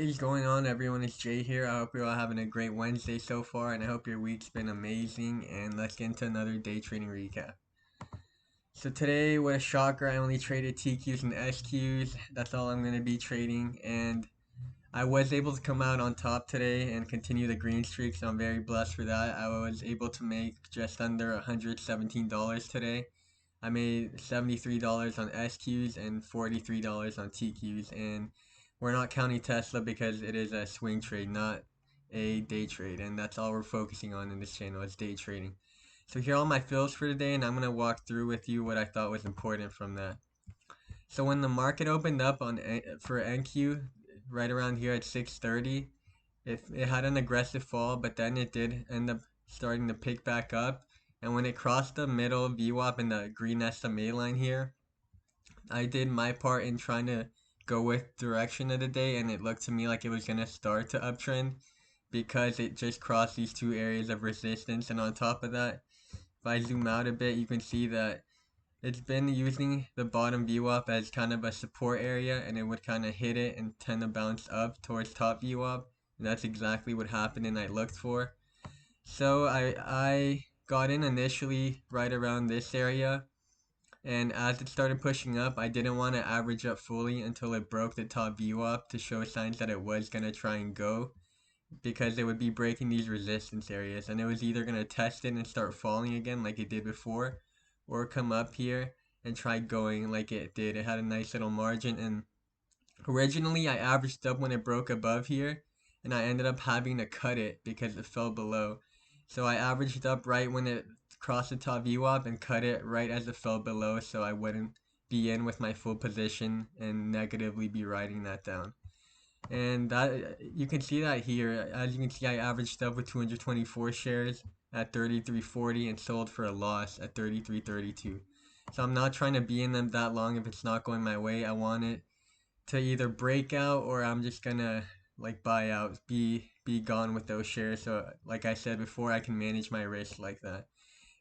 is going on, everyone? It's Jay here. I hope you're all having a great Wednesday so far, and I hope your week's been amazing. And let's get into another day trading recap. So today, what a shocker, I only traded TQs and SQs. That's all I'm going to be trading, and I was able to come out on top today and continue the green streak, so I'm very blessed for that. I was able to make just under $117 today. I made $73 on SQs and $43 on TQs, and we're not counting Tesla because it is a swing trade, not a day trade, and that's all we're focusing on in this channel is day trading. So here are all my fills for today, and I'm going to walk through with you what I thought was important from that. So when the market opened up for NQ right around here at 6:30, it had an aggressive fall, but then it did end up starting to pick back up. And when it crossed the middle VWAP and the green SMA line here, I did my part in trying to go with direction of the day, and it looked to me like it was going to start to uptrend because it just crossed these two areas of resistance. And on top of that, if I zoom out a bit, you can see that it's been using the bottom VWAP as kind of a support area, and it would kind of hit it and tend to bounce up towards top VWAP. And that's exactly what happened and I looked for. So I got in initially right around this area, and as it started pushing up, I didn't want to average up fully until it broke the top VWAP to show signs that it was going to try and go, because it would be breaking these resistance areas, and it was either going to test it and start falling again like it did before, or come up here and try going like it did. It had a nice little margin, and originally I averaged up when it broke above here, and I ended up having to cut it because it fell below. So I averaged up right when it crossed the top VWAP and cut it right as it fell below, so I wouldn't be in with my full position and negatively be writing that down. And that you can see that here. As you can see, I averaged up with 224 shares at 33.40 and sold for a loss at 33.32. So I'm not trying to be in them that long if it's not going my way. I want it to either break out, or I'm just gonna like buy out, be gone with those shares. So like I said before, I can manage my risk like that.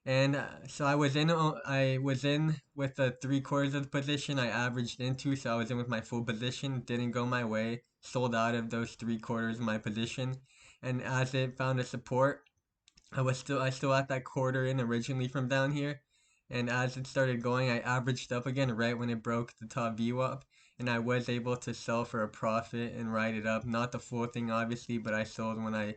And so I was in with the 3/4 of the position I averaged into, so I was in with my full position. Didn't go my way, sold out of those 3/4 of my position. And as it found a support, I still at that quarter in originally from down here. And as it started going, I averaged up again right when it broke the top VWAP, and I was able to sell for a profit and ride it up. Not the full thing obviously, but I sold when I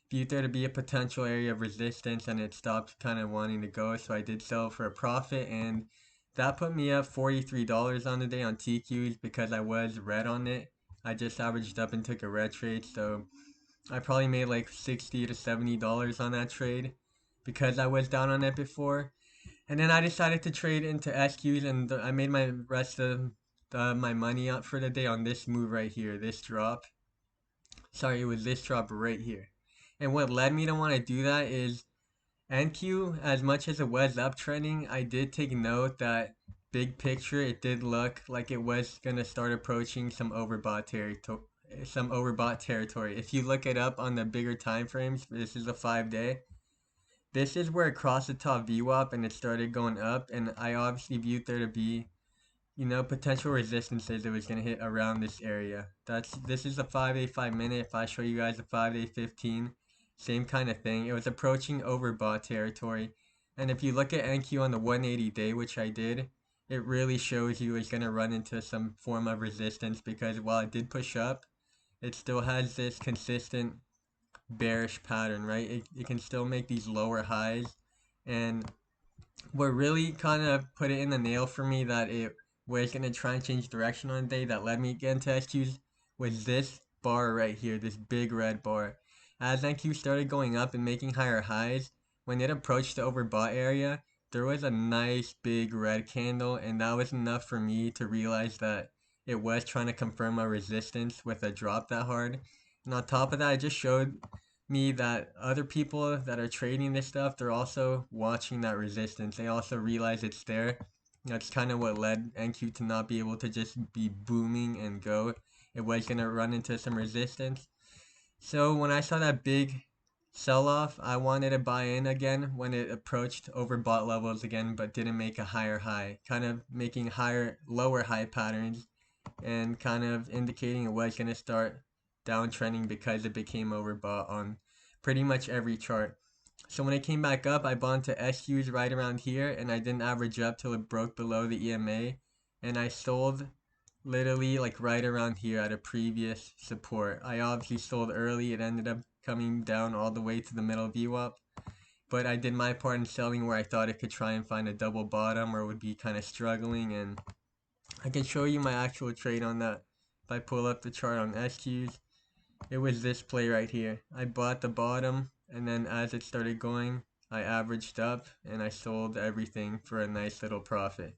viewed there to be a potential area of resistance, and it stopped kind of wanting to go, so I did sell for a profit, and that put me up $43 on the day on TQs because I was red on it. I just averaged up and took a red trade, so I probably made like $60 to $70 on that trade because I was down on it before. And then I decided to trade into SQs, and I made my rest of my money up for the day on this move right here, this drop. Sorry, it was this drop right here. And what led me to want to do that is NQ, as much as it was uptrending, I did take note that big picture, it did look like it was going to start approaching some overbought territory. If you look it up on the bigger time frames, this is a 5-day. This is where it crossed the top VWAP and it started going up, and I obviously viewed there to be, potential resistances it was going to hit around this area. This is a 5-day 5-minute. If I show you guys a 5-day 15, same kind of thing. It was approaching overbought territory. And if you look at NQ on the 180 day, which I did, it really shows you it's going to run into some form of resistance, because while it did push up, it still has this consistent bearish pattern, right? It can still make these lower highs. And what really kind of put it in the nail for me that it was going to try and change direction on the day that led me to get into SQs was this bar right here, this big red bar. As NQ started going up and making higher highs, when it approached the overbought area, there was a nice big red candle, and that was enough for me to realize that it was trying to confirm my resistance with a drop that hard. And on top of that, it just showed me that other people that are trading this stuff, they're also watching that resistance. They also realize it's there. That's kind of what led NQ to not be able to just be booming and go. It was going to run into some resistance. So when I saw that big sell-off, I wanted to buy in again when it approached overbought levels again, but didn't make a higher high, kind of making lower high patterns, and kind of indicating it was going to start downtrending because it became overbought on pretty much every chart. So when it came back up, I bought into SQs right around here, and I didn't average up till it broke below the EMA, and I sold literally like right around here at a previous support. I obviously sold early. It ended up coming down all the way to the middle VWAP, but I did my part in selling where I thought it could try and find a double bottom or would be kind of struggling, and I can show you my actual trade on that. If I pull up the chart on SQs, it was this play right here. I bought the bottom, and then as it started going, I averaged up and I sold everything for a nice little profit.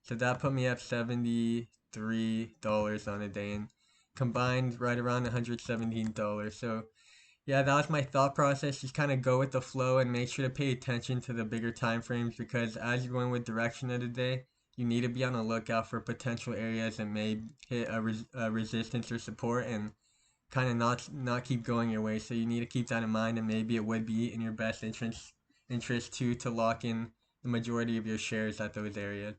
So that put me up $73 on a day, and combined right around $117. So yeah, that was my thought process. Just kind of go with the flow and make sure to pay attention to the bigger time frames, because as you're going with direction of the day, you need to be on the lookout for potential areas that may hit a resistance or support and kind of not keep going your way. So you need to keep that in mind, and maybe it would be in your best interest too to lock in the majority of your shares at those areas.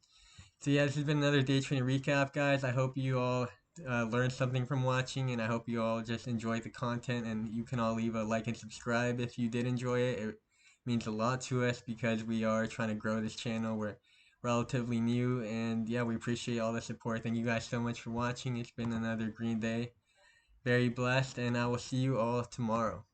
So yeah, this has been another day trading recap, guys. I hope you all learned something from watching, and I hope you all just enjoyed the content, and you can all leave a like and subscribe if you did enjoy it. It means a lot to us because we are trying to grow this channel. We're relatively new, and yeah, we appreciate all the support. Thank you guys so much for watching. It's been another green day. Very blessed, and I will see you all tomorrow.